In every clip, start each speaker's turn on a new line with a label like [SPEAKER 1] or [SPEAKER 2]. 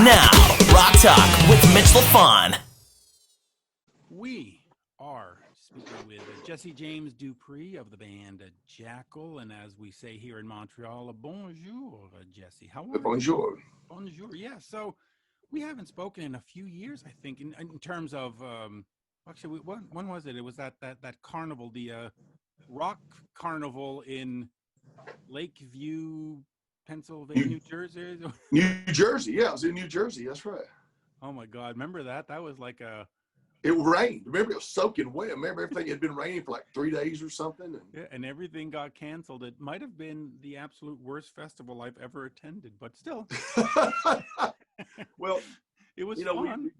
[SPEAKER 1] Now, Rock Talk with Mitch Lafon.
[SPEAKER 2] We are speaking with Jesse James Dupree of the band Jackyl, and as we say here in Montreal, bonjour, Jesse. How are you?
[SPEAKER 3] Bonjour.
[SPEAKER 2] Bonjour. Yeah. So we haven't spoken in a few years, I think, in terms of actually, when was it? It was that carnival, the rock carnival in Lakeview, Pennsylvania, New Jersey.
[SPEAKER 3] New Jersey, yeah, it was in New Jersey. That's right.
[SPEAKER 2] Oh my God, remember that? That was like a.
[SPEAKER 3] It rained. Remember, it was soaking wet. Remember, everything had been raining for like 3 days or something.
[SPEAKER 2] Yeah, and everything got canceled. It might have been the absolute worst festival I've ever attended, but still.
[SPEAKER 3] Well,
[SPEAKER 2] it was
[SPEAKER 3] fun.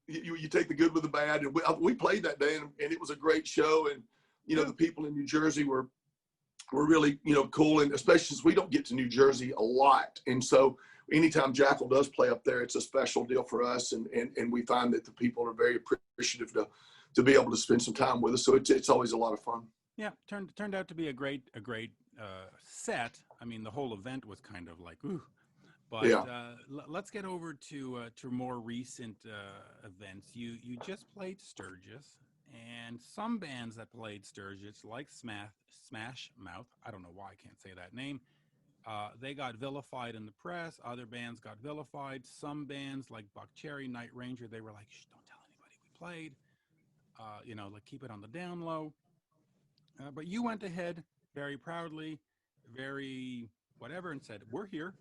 [SPEAKER 3] You take the good with the bad, and we played that day, and it was a great show. And the people in New Jersey were really cool, and especially since we don't get to New Jersey a lot, and so anytime Jackyl does play up there, it's a special deal for us, and we find that the people are very appreciative to be able to spend some time with us. So it's always a lot of fun.
[SPEAKER 2] Yeah, turned out to be a great set. I mean, the whole event was kind of like ooh, but yeah. Let's get over to more recent events. You just played Sturgis, and some bands that played Sturgis, like Smash Mouth, I don't know why I can't say that name. They got vilified in the press. Other bands got vilified. Some bands like Buck Cherry, Night Ranger, they were like, shh, don't tell anybody we played. Like keep it on the down low. But you went ahead very proudly, very whatever, and said, we're here.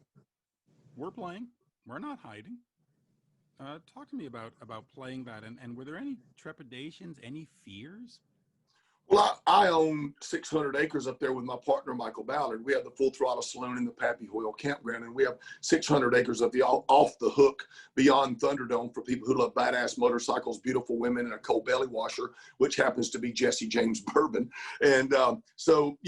[SPEAKER 2] We're playing. We're not hiding. Talk to me about playing that. And were there any trepidations, any fears?
[SPEAKER 3] Well, I own 600 acres up there with my partner, Michael Ballard. We have the Full Throttle Saloon in the Pappy Hoyle Campground, and we have 600 acres of the off the hook beyond Thunderdome for people who love badass motorcycles, beautiful women, and a cold belly washer, which happens to be Jesse James Bourbon. And so,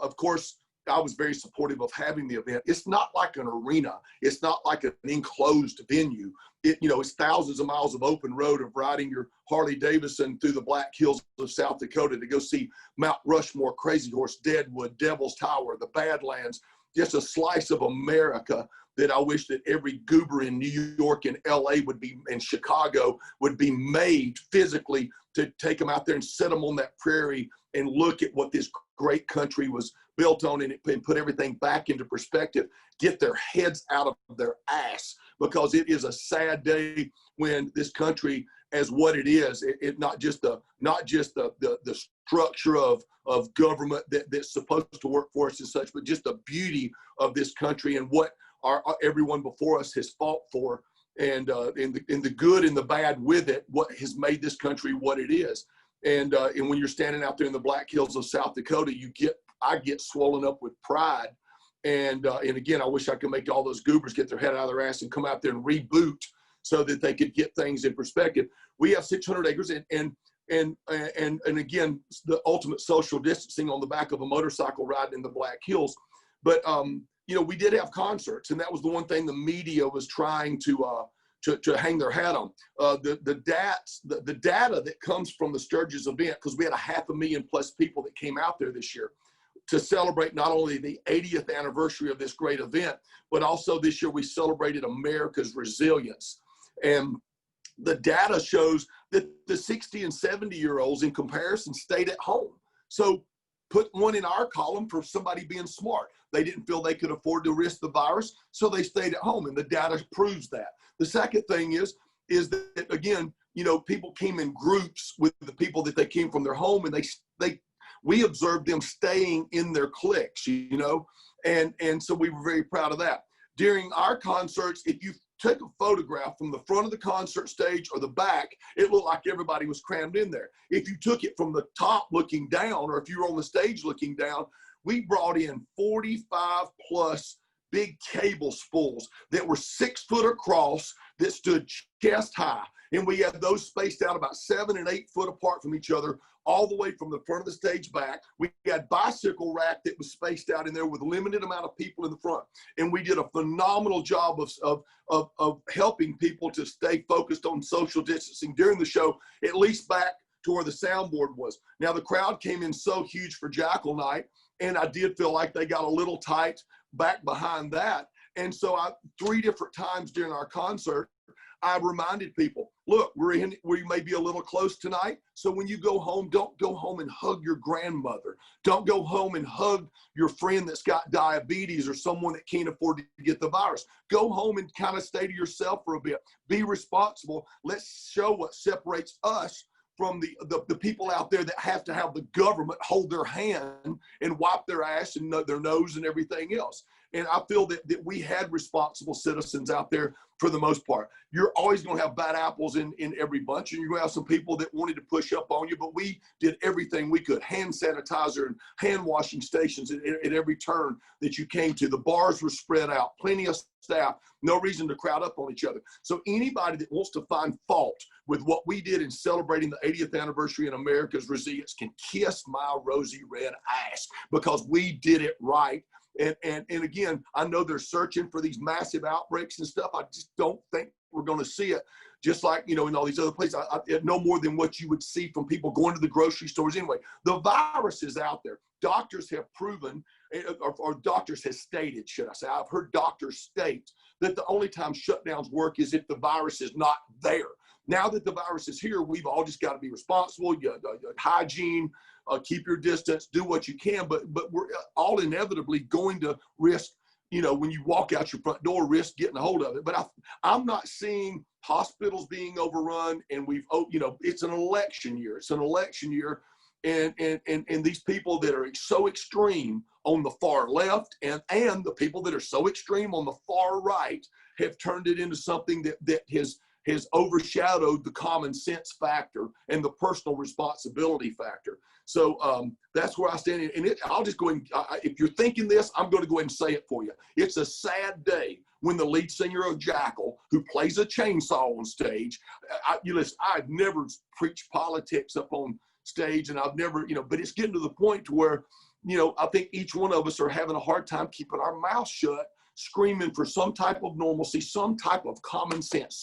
[SPEAKER 3] of course, I was very supportive of having the event. It's not like an arena. It's not like an enclosed venue. It's thousands of miles of open road of riding your Harley Davidson through the Black Hills of South Dakota to go see Mount Rushmore, Crazy Horse, Deadwood, Devil's Tower, the Badlands, just a slice of America that I wish that every goober in New York and LA and Chicago would be made physically to take them out there and set them on that prairie and look at what this great country was built on and put everything back into perspective, get their heads out of their ass, because it is a sad day when this country, as what it is, it not just the structure of government that's supposed to work for us and such, but just the beauty of this country and what everyone before us has fought for, and in the good and the bad with it, what has made this country what it is. And when you're standing out there in the Black Hills of South Dakota, I get swollen up with pride. And again, I wish I could make all those goobers get their head out of their ass and come out there and reboot so that they could get things in perspective. We have 600 acres and again, the ultimate social distancing on the back of a motorcycle riding in the Black Hills. But, we did have concerts, and that was the one thing the media was trying to hang their hat on. The data that comes from the Sturgis event, because we had 500,000+ people that came out there this year to celebrate not only the 80th anniversary of this great event, but also this year we celebrated America's resilience. And the data shows that the 60 and 70-year-olds in comparison stayed at home. So put one in our column for somebody being smart. They didn't feel they could afford to risk the virus, so they stayed at home, and the data proves that. The second thing is that, again, people came in groups with the people that they came from their home, and we observed them staying in their cliques, and so we were very proud of that. During our concerts, if you take a photograph from the front of the concert stage or the back, it looked like everybody was crammed in there. If you took it from the top looking down, or if you were on the stage looking down, we brought in 45+ big cable spools that were 6 foot across that stood chest high. And we had those spaced out about 7 and 8 foot apart from each other, all the way from the front of the stage back. We had bicycle rack that was spaced out in there with a limited amount of people in the front. And we did a phenomenal job of helping people to stay focused on social distancing during the show, at least back to where the soundboard was. Now, the crowd came in so huge for Jackyl night, and I did feel like they got a little tight back behind that. And so 3 different times during our concert, I reminded people, look, we may be a little close tonight. So when you go home, don't go home and hug your grandmother. Don't go home and hug your friend that's got diabetes or someone that can't afford to get the virus. Go home and kind of stay to yourself for a bit. Be responsible. Let's show what separates us from the people out there that have to have the government hold their hand and wipe their ass and their nose and everything else. And I feel that we had responsible citizens out there for the most part. You're always going to have bad apples in every bunch, and you're going to have some people that wanted to push up on you, but we did everything we could. Hand sanitizer and hand washing stations at every turn that you came to. The bars were spread out, plenty of staff, no reason to crowd up on each other. So anybody that wants to find fault with what we did in celebrating the 80th anniversary in America's resilience can kiss my rosy red ass, because we did it right. And again, I know they're searching for these massive outbreaks and stuff. I just don't think we're going to see it. Just like, in all these other places, no more than what you would see from people going to the grocery stores anyway. The virus is out there. Doctors have proven, or doctors have stated, should I say, I've heard doctors state that the only time shutdowns work is if the virus is not there. Now that the virus is here, we've all just got to be responsible, hygiene, keep your distance, do what you can, but we're all inevitably going to risk, when you walk out your front door, risk getting a hold of it. But I'm not seeing hospitals being overrun, and it's an election year. It's an election year, and these people that are so extreme on the far left and the people that are so extreme on the far right have turned it into something that has overshadowed the common sense factor and the personal responsibility factor. So that's where I stand. And I'll just go ahead and, if you're thinking this, I'm going to go ahead and say it for you. It's a sad day when the lead singer of Jackyl, who plays a chainsaw on stage, listen, I've never preached politics up on stage, and I've never, but it's getting to the point to where, I think each one of us are having a hard time keeping our mouth shut, screaming for some type of normalcy, some type of common sense.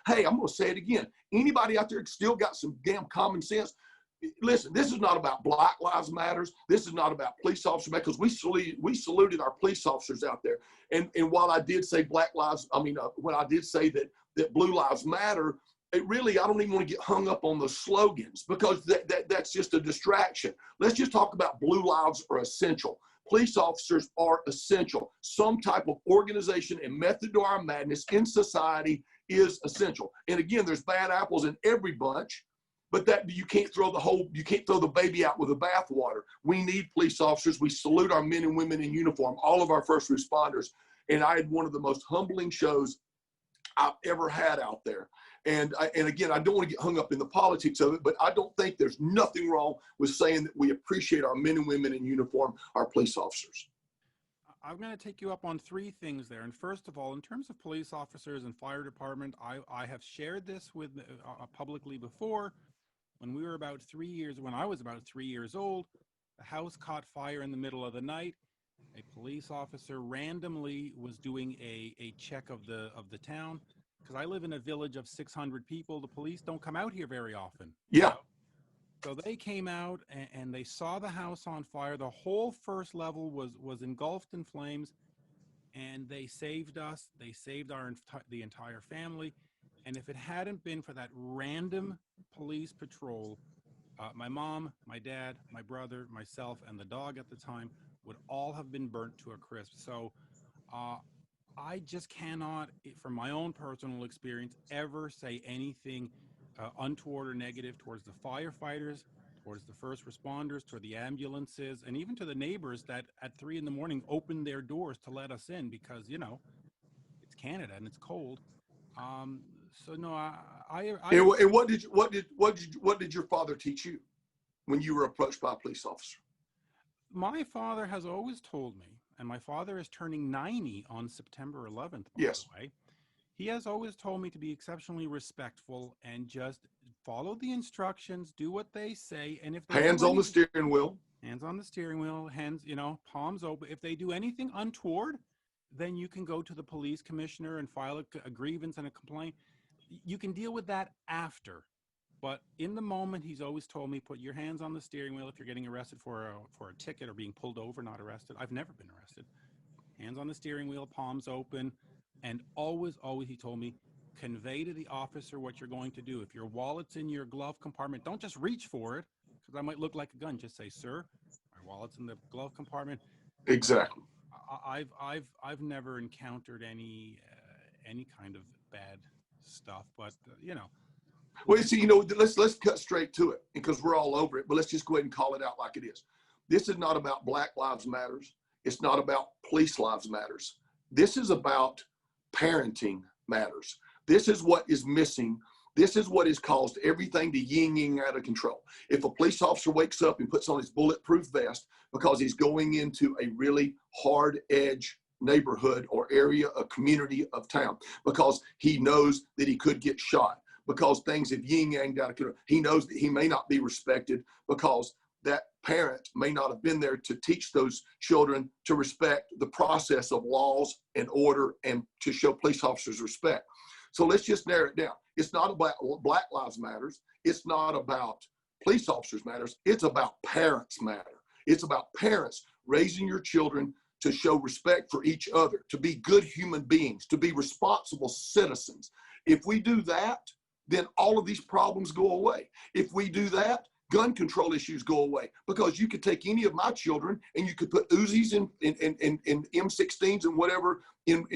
[SPEAKER 3] Hey, I'm going to say it again. Anybody out there still got some damn common sense? Listen, this is not about Black Lives Matters. This is not about police officers, because we saluted our police officers out there. And while I did say when I did say that Blue Lives Matter, I don't even want to get hung up on the slogans, because that's just a distraction. Let's just talk about blue lives are essential. Police officers are essential. Some type of organization and method to our madness in society is essential. And again, there's bad apples in every bunch, but that you can't throw the baby out with the bathwater. We need police officers. We salute our men and women in uniform, all of our first responders. And I had one of the most humbling shows I've ever had out there. And again, I don't want to get hung up in the politics of it, but I don't think there's nothing wrong with saying that we appreciate our men and women in uniform, our police officers.
[SPEAKER 2] I'm going to take you up on 3 things there. And first of all, in terms of police officers and fire department, I have shared this with publicly before. When I was about 3 years old, the house caught fire in the middle of the night. A police officer randomly was doing a check of the town. Because I live in a village of 600 people. The police don't come out here very often.
[SPEAKER 3] Yeah.
[SPEAKER 2] So they came out and they saw the house on fire. The whole first level was engulfed in flames, and they saved us. They saved the entire family. And if it hadn't been for that random police patrol, my mom, my dad, my brother, myself, and the dog at the time would all have been burnt to a crisp. So I just cannot, from my own personal experience, ever say anything untoward or negative towards the firefighters, towards the first responders, toward the ambulances, and even to the neighbors that at 3 a.m. opened their doors to let us in, because it's Canada and it's cold. So no,
[SPEAKER 3] And what did your father teach you when you were approached by a police officer?
[SPEAKER 2] My father has always told me, and my father is turning 90 on September 11th, by
[SPEAKER 3] yes.
[SPEAKER 2] the way. He has always told me to be exceptionally respectful and just follow the instructions, do what they say, and if they
[SPEAKER 3] hands on the steering wheel, hands, palms open. If they do anything untoward, then you can go to the police commissioner and file a grievance and a complaint. You can deal with that after. But in the moment, he's always told me, put your hands on the steering wheel if you're getting arrested for a ticket or being pulled over, not arrested. I've never been arrested.
[SPEAKER 2] hands on the steering wheel, palms open, and always, always, he told me, convey to the officer what you're going to do. If your wallet's in your glove compartment, don't just reach for it, because I might look like a gun. Just say, sir, my wallet's in the glove compartment.
[SPEAKER 3] Exactly.
[SPEAKER 2] I've never encountered any kind of bad stuff, but
[SPEAKER 3] Well, see, let's cut straight to it because we're all over it, but let's just go ahead and call it out like it is. This is not about Black Lives Matters. It's not about police lives matters. This is about parenting matters. This is what is missing. This is what has caused everything to yin out of control. If a police officer wakes up and puts on his bulletproof vest because he's going into a really hard edge neighborhood or area, a community of town, because he knows that he could get shot, because things have yin-yanged out of control. He knows that he may not be respected because that parent may not have been there to teach those children to respect the process of laws and order and to show police officers respect. So let's just narrow it down. It's not about Black Lives Matters. It's not about police officers matters. It's about parents matter. It's about parents raising your children to show respect for each other, to be good human beings, to be responsible citizens. If we do that, then all of these problems go away. If we do that, gun control issues go away, because you could take any of my children and you could put Uzis in M16s and whatever in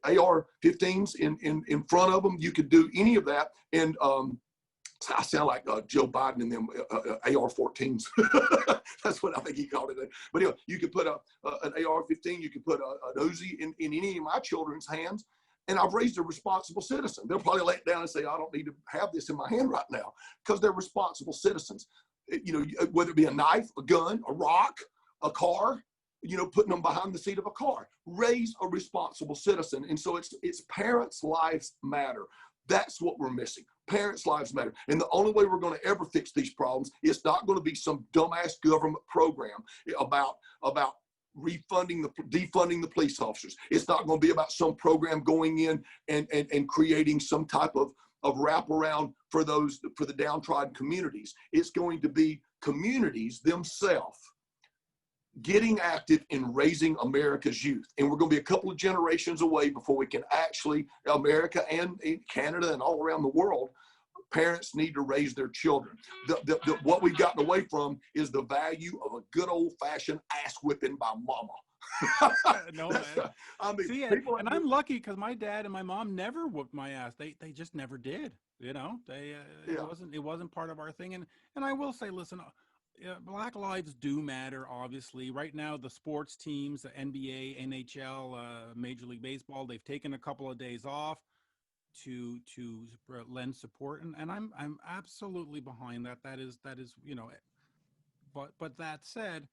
[SPEAKER 3] AR-15s in front of them. You could do any of that, and I sound like Joe Biden in them AR-14s. That's what I think he called it. But anyway, you could put an AR-15, you could put an Uzi in any of my children's hands, and I've raised a responsible citizen. They'll probably lay it down and say, I don't need to have this in my hand right now, because they're responsible citizens. Whether it be a knife, a gun, a rock, a car, putting them behind the seat of a car. Raise a responsible citizen. And so it's parents' lives matter. That's what we're missing. Parents' lives matter. And the only way we're going to ever fix these problems is not going to be some dumbass government program about defunding the police officers. It's not going to be about some program going in and creating some type of wraparound for the downtrodden communities. It's going to be communities themselves getting active in raising America's youth. And we're going to be a couple of generations away before we can actually, America and Canada and all around the world, parents need to raise their children. What we've gotten away from is the value of a good old-fashioned ass whipping by mama.
[SPEAKER 2] No, man.
[SPEAKER 3] I mean,
[SPEAKER 2] see, and I'm lucky because my dad and my mom never whooped my ass. They just never did. It wasn't part of our thing. And I will say, listen, Black lives do matter, obviously. Right now, the sports teams, the NBA, NHL, Major League Baseball, they've taken a couple of days off to lend support, and I'm absolutely behind that. That is but that said,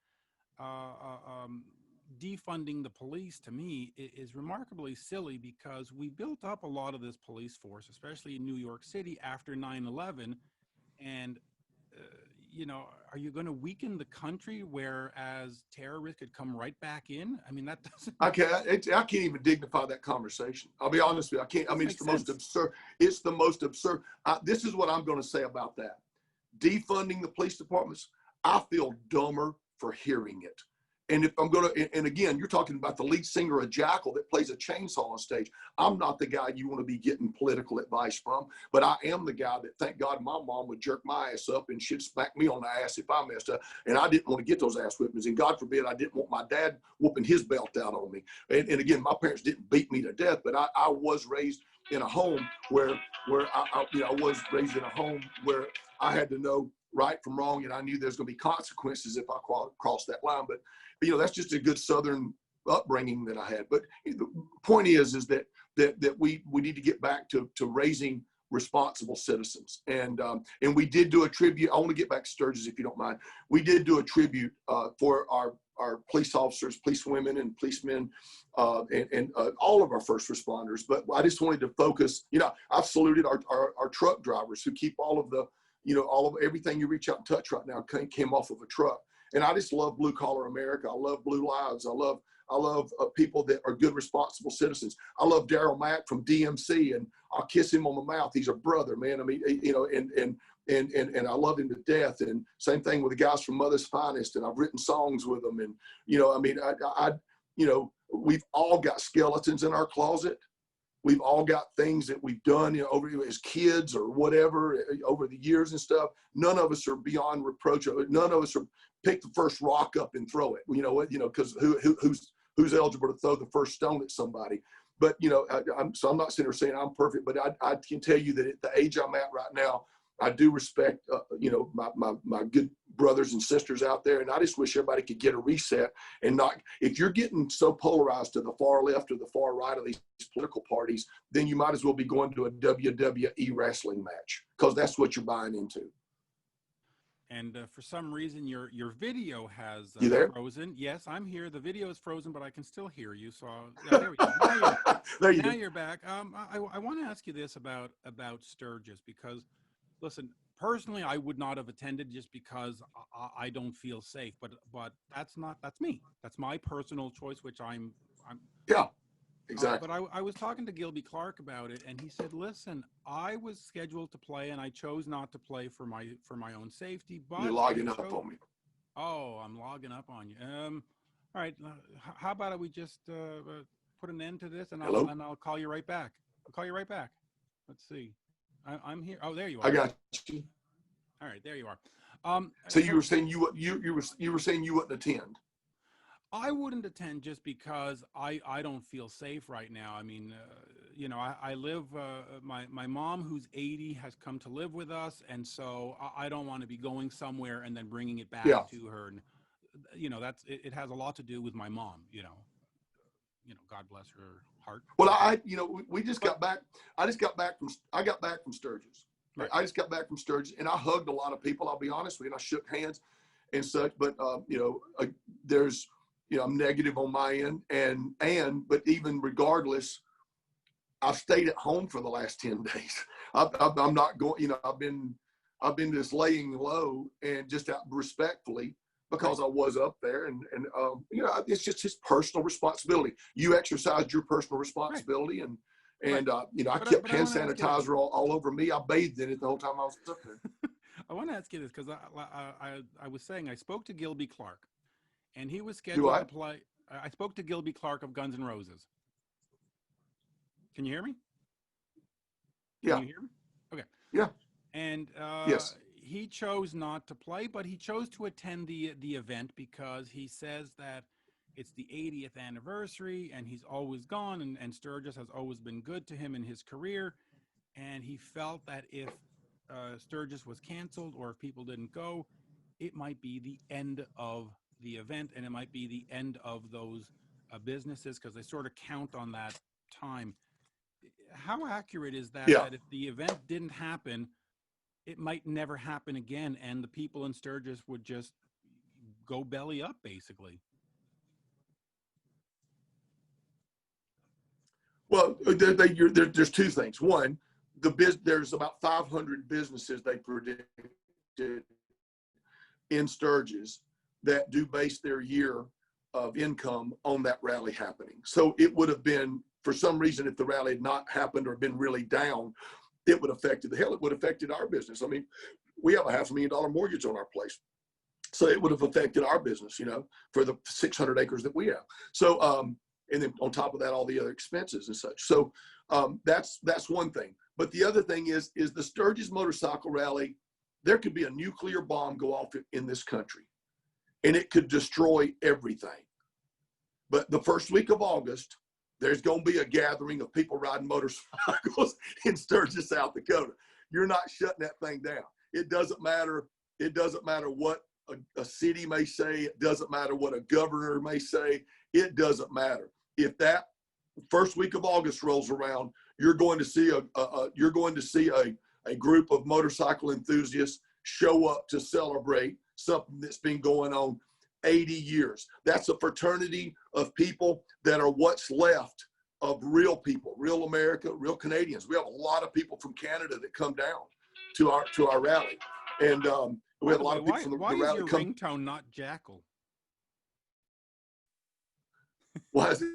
[SPEAKER 2] defunding the police to me is remarkably silly, because we built up a lot of this police force, especially in New York City after 9/11, and are you going to weaken the country whereas terrorists could come right back in? I mean, that doesn't.
[SPEAKER 3] I can't even dignify that conversation. I'll be honest with you. I can't. I mean, it's the most absurd. It's the most absurd. This is what I'm going to say about that. Defunding the police departments, I feel dumber for hearing it. And if I'm going to, and again, you're talking about the lead singer of Jackyl that plays a chainsaw on stage. I'm not the guy you want to be getting political advice from, but I am the guy that, thank God, my mom would jerk my ass up and she'd smack me on the ass if I messed up. And I didn't want to get those ass whippings. And God forbid, I didn't want my dad whooping his belt out on me. And again, my parents didn't beat me to death, but I was raised in a home where I was raised in a home where I had to know right from wrong, and I knew there's going to be consequences if I crossed that line. But that's just a good Southern upbringing that I had. But the point is that we need to get back to raising responsible citizens. And we did do a tribute. I want to get back to Sturgis, if you don't mind. We did do a tribute for our police officers, police women, and policemen, and all of our first responders. But I just wanted to focus. I've saluted our truck drivers who keep all of the all of everything you reach out and touch right now came off of a truck. And I just love blue collar America. I love blue lives. I I love people that are good, responsible citizens. I love Daryl Mack from DMC, and I'll kiss him on the mouth. He's a brother, man. I mean, you know, and I love him to death. And same thing with the guys from Mother's Finest, and I've written songs with them. And, you know, I mean, you know, we've all got skeletons in our closet. We've all got things that we've done, you know, over as kids or whatever, over the years and stuff. None of us are beyond reproach. None of us are pick the first rock up and throw it. You know what? You know, because who's eligible to throw the first stone at somebody? But you know, I'm not sitting here saying I'm perfect, but I can tell you that at the age I'm at right now, I do respect, you know, my good brothers and sisters out there. And I just wish everybody could get a reset and not, if you're getting so polarized to the far left or the far right of these political parties, then you might as well be going to a WWE wrestling match, because that's what you're buying into.
[SPEAKER 2] And for some reason, your video has
[SPEAKER 3] you there?
[SPEAKER 2] frozen. Yes, I'm here. The video is frozen, but I can still hear you. So yeah, there we go. Now you're back. I want to ask you this about Sturgis, because listen, personally, I would not have attended just because I don't feel safe. But that's me. That's my personal choice, which I'm.
[SPEAKER 3] Yeah, exactly.
[SPEAKER 2] But I was talking to Gilby Clark about it, and he said, "Listen, I was scheduled to play, and I chose not to play for my own safety." But
[SPEAKER 3] you're logging up on me.
[SPEAKER 2] Oh, I'm logging up on you. All right. How about we just put an end to this, and I'll call you right back. I'll call you right back. Let's see. I'm here. Oh, there you are.
[SPEAKER 3] I got you.
[SPEAKER 2] All right, there you are.
[SPEAKER 3] So you were saying you were saying you wouldn't attend.
[SPEAKER 2] I wouldn't attend just because I don't feel safe right now. I mean, you know, I live. My mom, who's 80, has come to live with us, and so I don't want to be going somewhere and then bringing it back to her. And you know, it has a lot to do with my mom. You know, God bless her heart.
[SPEAKER 3] Well, you know, we just got back. I got back from Sturgis. Right. I just got back from Sturgis, and I hugged a lot of people. I'll be honest with you, and I shook hands and such. But you know, there's, you know, I'm negative on my end, but even regardless, I've stayed at home for the last 10 days. I'm not going. You know, I've been just laying low and just out respectfully, because I was up there, and you know, it's just his personal responsibility. You exercised your personal responsibility, right. and you know, I kept hand sanitizer all over me. I bathed in it the whole time I was up there.
[SPEAKER 2] I want to ask you this, because I was saying I spoke to Gilby Clark, and he was scheduled to play. I spoke to Gilby Clark of Guns N' Roses. Can you hear me? Can you hear me? Okay.
[SPEAKER 3] Yeah.
[SPEAKER 2] And
[SPEAKER 3] yes.
[SPEAKER 2] He chose not to play, but he chose to attend the event because he says that it's the 80th anniversary, and he's always gone, and Sturgis has always been good to him in his career, and he felt that if Sturgis was canceled or if people didn't go, it might be the end of the event, and it might be the end of those businesses, because they sort of count on that time. How accurate is that?
[SPEAKER 3] Yeah.
[SPEAKER 2] That if the event didn't happen, it might never happen again, and the people in Sturgis would just go belly up, basically?
[SPEAKER 3] Well, there's two things. One, there's about 500 businesses they predicted in Sturgis that do base their year of income on that rally happening. So it would have been, for some reason, if the rally had not happened or been really down, it would have affected our business. I mean, we have a $500,000 mortgage on our place. So it would have affected our business, you know, for the 600 acres that we have. So, and then on top of that, all the other expenses and such. So that's one thing. But the other thing is the Sturgis Motorcycle Rally, there could be a nuclear bomb go off in this country, and it could destroy everything. But the first week of August, there's going to be a gathering of people riding motorcycles in Sturgis, South Dakota. You're not shutting that thing down. It doesn't matter. It doesn't matter what a city may say. It doesn't matter what a governor may say. It doesn't matter. If that first week of August rolls around, you're going to see a group of motorcycle enthusiasts show up to celebrate something that's been going on 80 years. That's a fraternity of people that are what's left of real people, real America, real Canadians. We have a lot of people from Canada that come down to our rally, and we have a lot of people from the rally.
[SPEAKER 2] Why is your ringtone not Jackyl?
[SPEAKER 3] Why is it?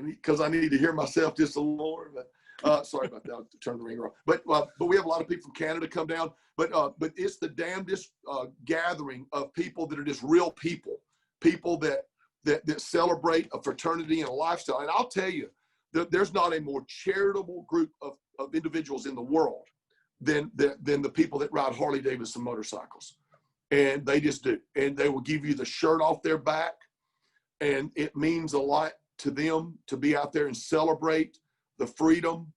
[SPEAKER 3] Because I need to hear myself just a little more. But sorry about that. I'll turn the ringer off. But we have a lot of people from Canada come down. But it's the damnedest gathering of people that are just real people that celebrate a fraternity and a lifestyle. And I'll tell you, there's not a more charitable group of individuals in the world than the people that ride Harley Davidson motorcycles. And they just do. And they will give you the shirt off their back. And it means a lot to them to be out there and celebrate the freedom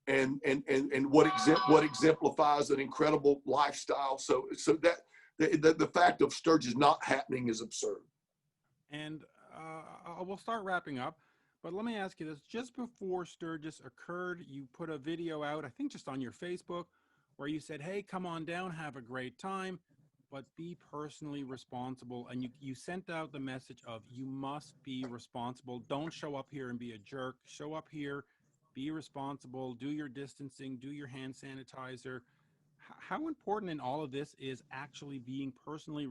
[SPEAKER 3] and what exemplifies an incredible lifestyle. So that the fact of Sturgis not happening is absurd.
[SPEAKER 2] And we'll start wrapping up, but let me ask you this. Just before Sturgis occurred, you put a video out, I think just on your Facebook, where you said, hey, come on down, have a great time, but be personally responsible. And you sent out the message of you must be responsible. Don't show up here and be a jerk. Show up here, be responsible, do your distancing, do your hand sanitizer. How important in all of this is actually being personally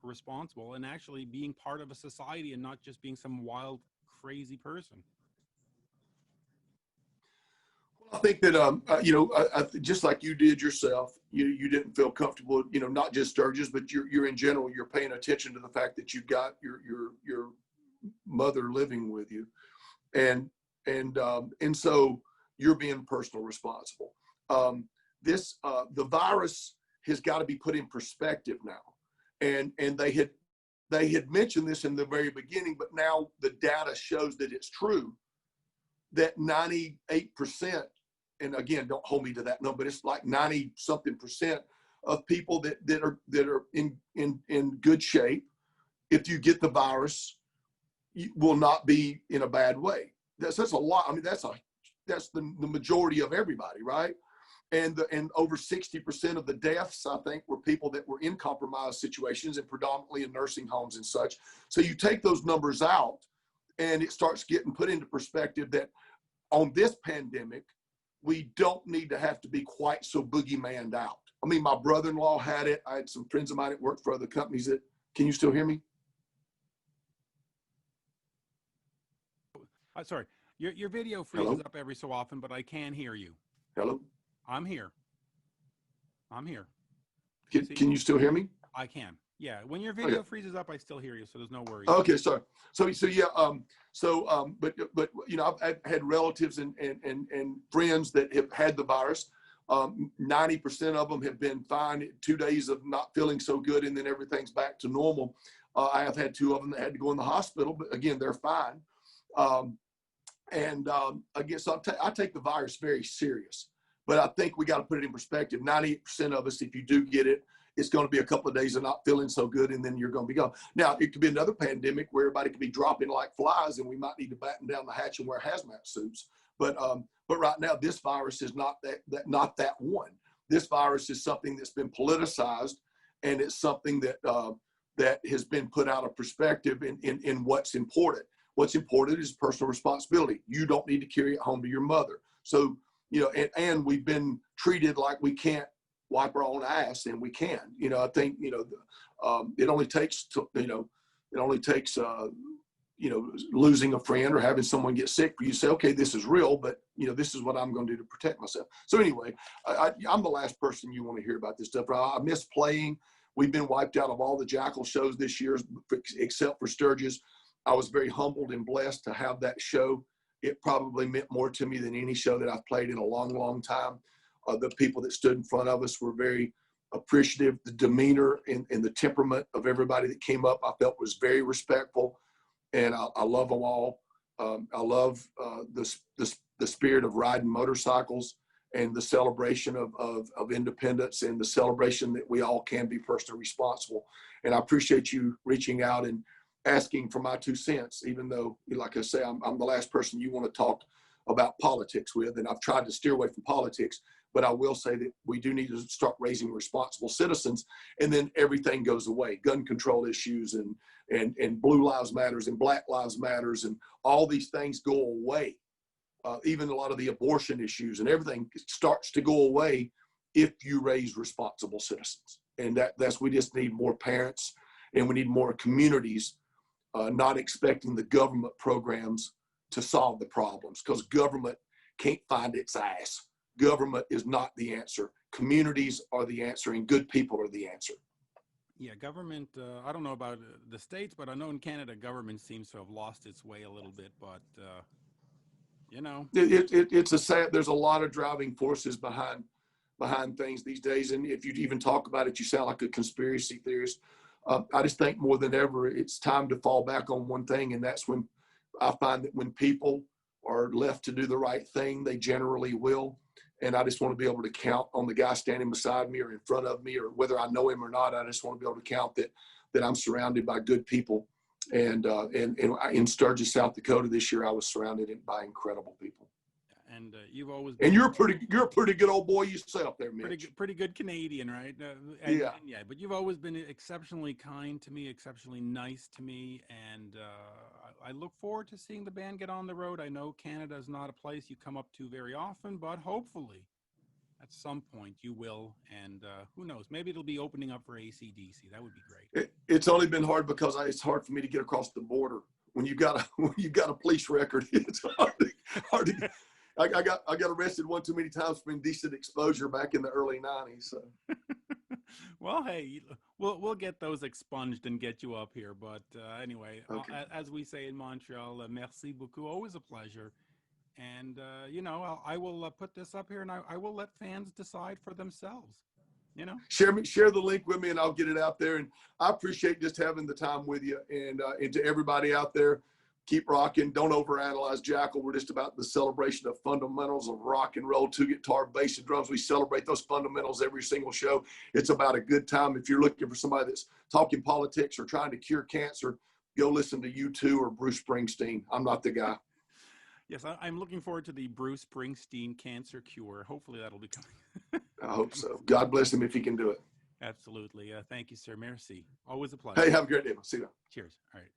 [SPEAKER 2] responsible and actually being part of a society and not just being some wild, crazy person?
[SPEAKER 3] I think that, just like you did yourself, you didn't feel comfortable, not just Sturgis, but you're in general, you're paying attention to the fact that you've got your mother living with you. And so you're being personally responsible. The virus has got to be put in perspective now. And they had mentioned this in the very beginning, but now the data shows that it's true, that 98%, and again, don't hold me to that number, but it's like 90-something% of people that are in good shape, if you get the virus, you will not be in a bad way. That's a lot. I mean, that's the majority of everybody, right? And over 60% of the deaths, I think, were people that were in compromised situations and predominantly in nursing homes and such. So you take those numbers out and it starts getting put into perspective that on this pandemic, we don't need to have to be quite so boogeymaned out. I mean, my brother-in-law had it. I had some friends of mine that worked for other companies that, can you still hear me?
[SPEAKER 2] Sorry, your video freezes up every so often, but I can hear you.
[SPEAKER 3] Hello?
[SPEAKER 2] I'm here.
[SPEAKER 3] Can you still hear me?
[SPEAKER 2] I can. Yeah. When your video freezes up, I still hear you, so there's no worries.
[SPEAKER 3] Okay, sorry. So yeah. But I've had relatives and friends that have had the virus. 90% of them have been fine. 2 days of not feeling so good, and then everything's back to normal. I have had 2 of them that had to go in the hospital, but again, they're fine. Again, so I take the virus very serious. But I think we got to put it in perspective. 98% of us, if you do get it, it's going to be a couple of days of not feeling so good, and then you're going to be gone. Now, it could be another pandemic where everybody could be dropping like flies, and we might need to batten down the hatch and wear hazmat suits. But right now, this virus is not that one. This virus is something that's been politicized, and it's something that has been put out of perspective in what's important. What's important is personal responsibility. You don't need to carry it home to your mother. So, and we've been treated like we can't wipe our own ass, and we can. I think it only takes losing a friend or having someone get sick for you to say, okay, this is real, but this is what I'm going to do to protect myself. So anyway, I'm the last person you want to hear about this stuff. I miss playing. We've been wiped out of all the Jackyl shows this year, except for Sturgis. I was very humbled and blessed to have that show. It probably meant more to me than any show that I've played in a long, long time. The people that stood in front of us were very appreciative. The demeanor and the temperament of everybody that came up, I felt was very respectful, and I love them all. I love the spirit of riding motorcycles and the celebration of independence and the celebration that we all can be personally responsible. And I appreciate you reaching out and asking for my 2 cents, even though, like I say, I'm the last person you want to talk about politics with, and I've tried to steer away from politics, but I will say that we do need to start raising responsible citizens, and then everything goes away. Gun control issues and Blue Lives Matters and Black Lives Matters and all these things go away. Even a lot of the abortion issues and everything starts to go away if you raise responsible citizens. And that's we just need more parents, and we need more communities not expecting the government programs to solve the problems, because government can't find its ass. Government is not the answer. Communities are the answer, and good people are the answer.
[SPEAKER 2] Yeah, government, I don't know about the States, but I know in Canada, government seems to have lost its way a little bit, but, you know.
[SPEAKER 3] It's a sad, there's a lot of driving forces behind things these days. And if you even talk about it, you sound like a conspiracy theorist. I just think more than ever, it's time to fall back on one thing. And that's when I find that when people are left to do the right thing, they generally will. And I just want to be able to count on the guy standing beside me or in front of me, or whether I know him or not. I just want to be able to count that I'm surrounded by good people. And in Sturgis, South Dakota this year, I was surrounded by incredible people.
[SPEAKER 2] And you've always been,
[SPEAKER 3] and you're a pretty good old boy yourself there, Mitch.
[SPEAKER 2] Pretty good Canadian, right?
[SPEAKER 3] Yeah.
[SPEAKER 2] Yeah, but you've always been exceptionally kind to me, exceptionally nice to me, and I look forward to seeing the band get on the road. I know Canada is not a place you come up to very often, but hopefully at some point you will, and who knows, maybe it'll be opening up for AC/DC. That would be great.
[SPEAKER 3] It's only been hard because it's hard for me to get across the border. When you got a police record, it's hard to I got arrested one too many times for indecent exposure back in the early 90s. So.
[SPEAKER 2] Well, hey, we'll get those expunged and get you up here. But anyway, okay. As we say in Montreal, merci beaucoup. Always a pleasure. And you know, I will put this up here, and I will let fans decide for themselves. You know, share
[SPEAKER 3] the link with me, and I'll get it out there. And I appreciate just having the time with you, and to everybody out there. Keep rocking. Don't overanalyze Jackyl. We're just about the celebration of fundamentals of rock and roll, two guitar, bass, and drums. We celebrate those fundamentals every single show. It's about a good time. If you're looking for somebody that's talking politics or trying to cure cancer, go listen to U2 or Bruce Springsteen. I'm not the guy.
[SPEAKER 2] Yes, I'm looking forward to the Bruce Springsteen cancer cure. Hopefully that'll be coming.
[SPEAKER 3] I hope so. God bless him if he can do it.
[SPEAKER 2] Absolutely. Thank you, sir. Merci. Always a pleasure.
[SPEAKER 3] Hey, have a great day. See you.
[SPEAKER 2] Cheers. All right.